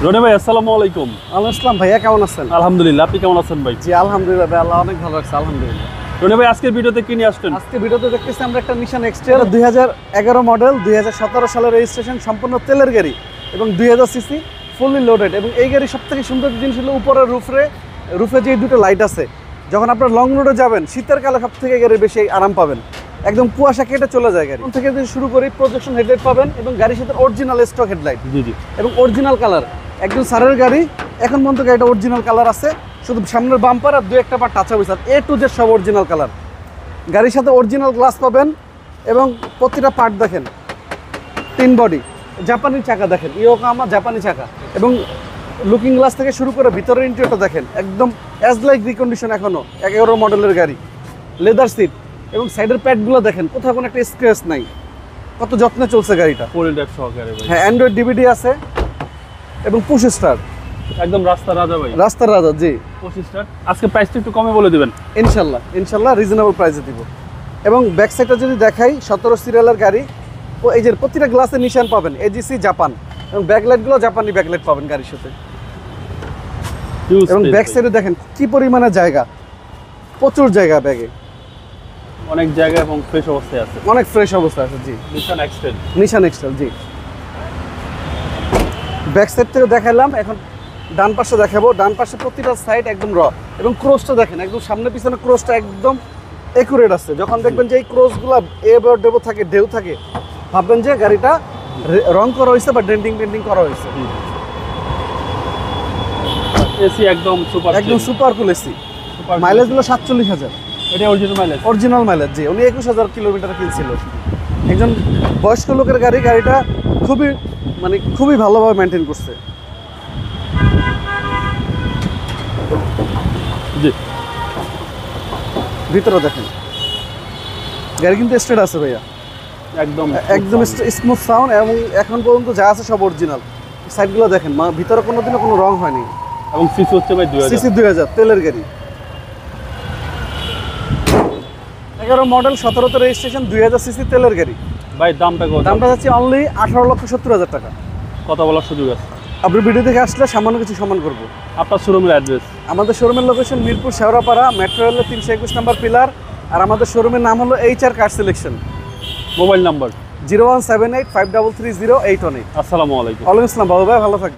রনি ভাই আসসালামু আলাইকুম। ওয়ালাইকুম আসসালাম ভাইয়া, কেমন আছেন? আলহামদুলিল্লাহ, আপনি কেমন আছেন ভাই? জি আলহামদুলিল্লাহ ভাই, আল্লাহ অনেক ভালো রাখছে আলহামদুলিল্লাহ। রনি ভাই আজকের ভিডিওতে কি নিয়ে আসছেন? আজকে ভিডিওতে দেখতেছি আমরা একটা নিশান এক্সটেল 2011 মডেল, 2017 সালের রেজিস্ট্রেশন, সম্পূর্ণ তেলের গাড়ি এবং 2000 সিসি, ফুললি লোডেড। এবং এই গাড়ির সবথেকে সুন্দর জিনিস হলো উপরের রুফে যে দুটো লাইট আছে। যখন আপনার লং রোডে যাবেন শীতের কালে সবথেকে গাড়ির বেশি আরাম পাবেন, একদম কুয়াশা কেটে চলে যায় গাড়ি। থেকে যদি শুরু করি, প্রজেকশন হেডলাইট পাবেন এবং গাড়ির সাথে অরিজিনাল স্টক হেডলাইট। জি জি। এবং অরিজিনাল কালার, একদম সারের গাড়ি, এখন পর্যন্ত গাড়িটা অরিজিনাল কালার আছে, শুধু সামনের বাম্পার আর দু একটা পার টাচ হবে স্যার। A to Z সব অরিজিনাল কালার। গাড়ির সাথে অরিজিনাল গ্লাস পাবেন এবং প্রতিটা পার্ট দেখেন, তিন বডি, জাপানি চাকা দেখেন, ইয়োকামা জাপানি চাকা। এবং লুকিং গ্লাস থেকে শুরু করে ভিতরের ইন্টেরিয়রটা দেখেন, একদম অ্যাজ লাইক রিকন্ডিশন, এখনো 11 মডেলের গাড়ি। লেদার সিট এবং সাইডের প্যাডগুলো দেখেন, কোথাও কোনো একটা স্ক্র্যাচ নাই, কত যত্নে চলছে গাড়িটা। ফুল ডেক সহকারে ভাই। হ্যাঁ, অ্যান্ড্রয়েড ডিভিডি আছে এবং পুশ স্টার্ট, একদম রাস্তা রাজা ভাই। রাস্তার রাজা। জি 25 স্টার। আজকে প্রাইসটা একটু কমে বলে দিবেন। ইনশাল্লাহ রিজনেবল প্রাইসে দিব। এবং ব্যাক সাইডটা যদি দেখাই, 17 সিরিয়ালের গাড়ি, ও এই যে প্রতিটা গ্লাসে নিশান পাবেন এজিসি জাপান, এবং ব্যাকলাইটগুলো জাপানি ব্যাকলাইট পাবেন গাড়ির সাথে। এবং ব্যাক সাইডে দেখেন কি পরিমাণে জায়গা, প্রচুর জায়গা ব্যাগে, অনেক জায়গা এবং ফ্রেশ অবস্থায় আছে। অনেক ফ্রেশ অবস্থা আছে। জি নিশান এক্সটেল। জি ব্যাক সাইড থেকে দেখালাম, এখন ডান পাশে দেখাবো। ডান পাশে প্রতিটা সাইড একদম র, এবং ক্রসটা দেখেন, একদম সামনে পিছনে ক্রসটা একদম একুরেট আছে। যখন দেখবেন যে এই ক্রসগুলো ডেবো থাকে, ঢেউ থাকে, ভাববেন যে গাড়িটা রং করা হয়েছে বা ডেন্টিং করা হয়েছে। এসি একদম সুপার কুল এসি। মাইলেজ হলো 47,000। এটা অরিজিনাল মাইলেজ। জি, উনি 21,000 কিলোমিটার কিনছিল। একজন বয়স্ক লোকের গাড়ি, গাড়িটা খুবই ভালোভাবে মেনটেন করছে। জি, ভিতরে দেখেন, গাড়ি কিন্তু স্ট্রেট আছে ভাইয়া, একদম স্মুথ সাউন্ড, এবং এখন পর্যন্ত যা আছে সব অরিজিনাল। সাইডগুলো দেখেন, ভিতরে কোনোদিনও কোনো রং হয়নি। এবং সিসি হচ্ছে ভাই 2000। সিসি 2000, তেলের গাড়ি। 11 মডেল, 17তে রেজিস্ট্রেশন, 2000 সিসি, তেলের গাড়ি। ভাই দামটা যাচ্ছে অনলি 18,70,000 টাকা। কথা বলার সুযোগ আছে। আপনি ভিডিও দেখে আসলে সামান্য কিছু সম্মান করবো। আপনার শোরুমের অ্যাড্রেস? আমাদের শোরুমের লোকেশন মিরপুর শেওড়াপাড়া, মেট্রো রেলের 321 নম্বর পিলার। আর আমাদের শোরুমের নাম হলো HR car selection. Mobile number 017853308118। আসসালামু আলাইকুম। ওয়ালাইকুম আসসালাম বাবু ভাই, ভালো থাকবেন।